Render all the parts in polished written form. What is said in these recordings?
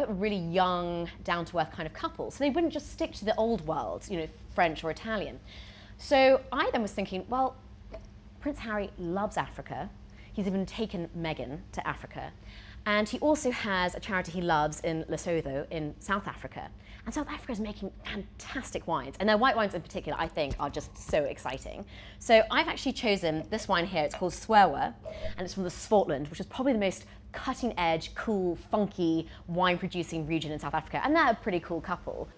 a really young, down-to-earth kind of couple, so they wouldn't just stick to the old world, you know, French or Italian. So I then was thinking, well, Prince Harry loves Africa. He's even taken Meghan to Africa. And he also has a charity he loves in Lesotho in South Africa. And South Africa is making fantastic wines. And their white wines in particular, I think, are just so exciting. So I've actually chosen this wine here. It's called Serwer, and it's from the Swartland, which is probably the most cutting edge, cool, funky wine producing region in South Africa. And they're a pretty cool couple.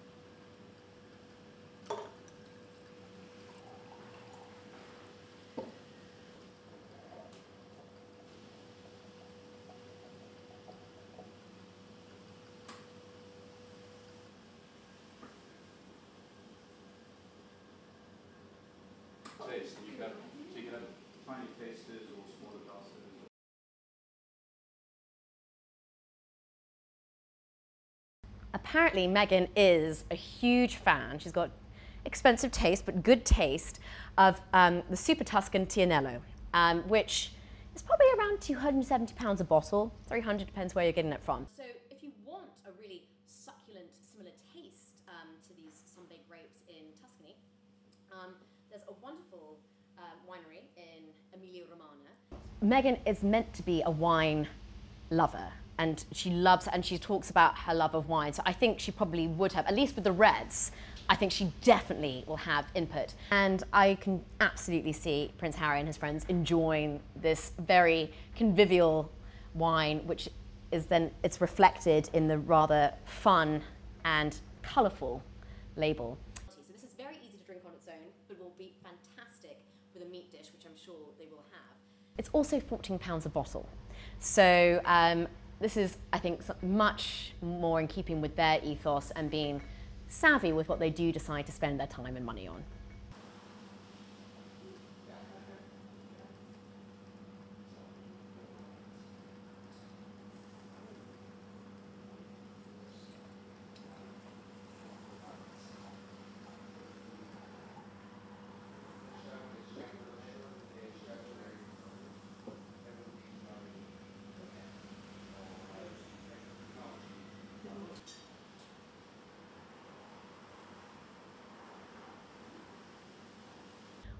Taste. You can have tiny tasters or smaller glasses. Apparently, Meghan is a huge fan. She's got expensive taste, but good taste, of the Super Tuscan Tianello, which is probably around £270 a bottle. 300 depends where you're getting it from. So if you want a really succulent, similar taste to these sun-baked grapes in Tuscany, there's a wonderful winery in Amelia Romagna. Meghan is meant to be a wine lover, and she loves, and she talks about her love of wine. So I think she probably would have, at least with the reds, I think she definitely will have input. And I can absolutely see Prince Harry and his friends enjoying this very convivial wine, which is then, it's reflected in the rather fun and colourful label. So this is very easy to drink on its own, but will be fantastic with a meat dish, which I'm sure they will have. It's also £14 a bottle. So this is, I think, much more in keeping with their ethos and being savvy with what they do decide to spend their time and money on.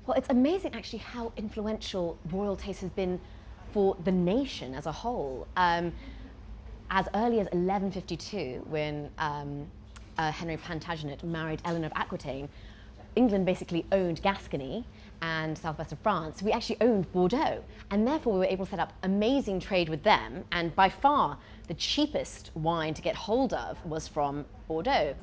Well, it's amazing actually how influential royal taste has been for the nation as a whole. As early as 1152, when Henry Plantagenet married Eleanor of Aquitaine, England basically owned Gascony and southwest of France. We actually owned Bordeaux, and therefore we were able to set up amazing trade with them, and by far the cheapest wine to get hold of was from Bordeaux.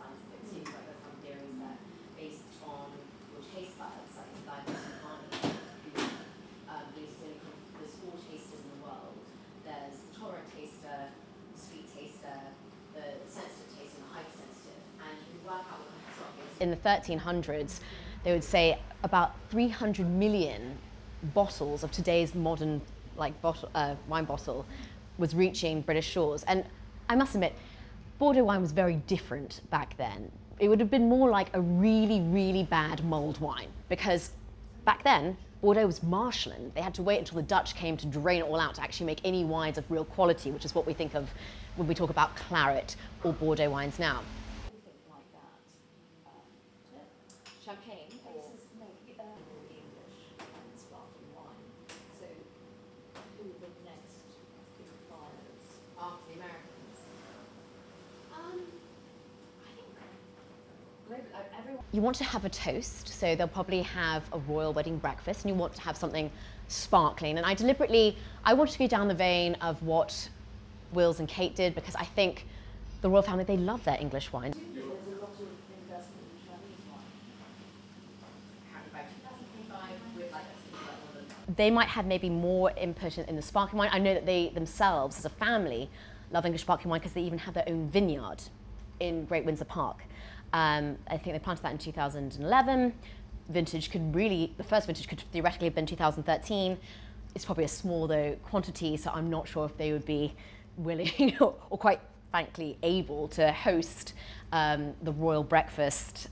In the 1300s, they would say about 300 million bottles of today's modern wine bottle was reaching British shores. And I must admit, Bordeaux wine was very different back then. It would have been more like a really, really bad mulled wine, because back then, Bordeaux was marshland. They had to wait until the Dutch came to drain it all out to actually make any wines of real quality, which is what we think of when we talk about claret or Bordeaux wines now. Champagne or English sparkling wine. So who are the next big buyers after the Americans? I think you want to have a toast, so they'll probably have a royal wedding breakfast, and you want to have something sparkling. And I wanted to go down the vein of what Wills and Kate did, because I think the royal family, they love their English wine. They might have maybe more input in the sparkling wine. I know that they themselves, as a family, love English sparkling wine because they even have their own vineyard in Great Windsor Park. I think they planted that in 2011. The first vintage could theoretically have been 2013. It's probably a small, though, quantity, so I'm not sure if they would be willing or quite frankly able to host the royal breakfast,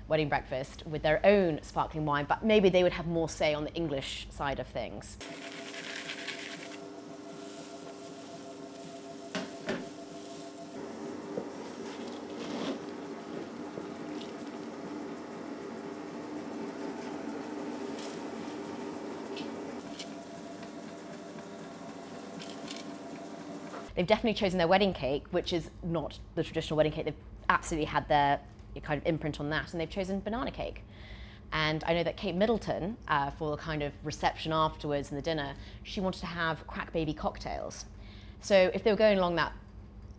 wedding breakfast with their own sparkling wine, but maybe they would have more say on the English side of things. They've definitely chosen their wedding cake, which is not the traditional wedding cake. They've absolutely had their kind of imprint on that, and they've chosen banana cake. And I know that Kate Middleton, for the kind of reception afterwards and the dinner, she wanted to have crack baby cocktails. So if they were going along that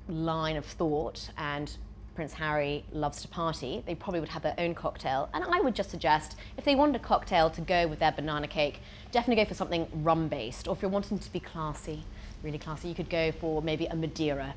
line of thought, and Prince Harry loves to party, they probably would have their own cocktail. And I would just suggest, if they wanted a cocktail to go with their banana cake, definitely go for something rum-based. Or if you're wanting to be classy, really classy, you could go for maybe a Madeira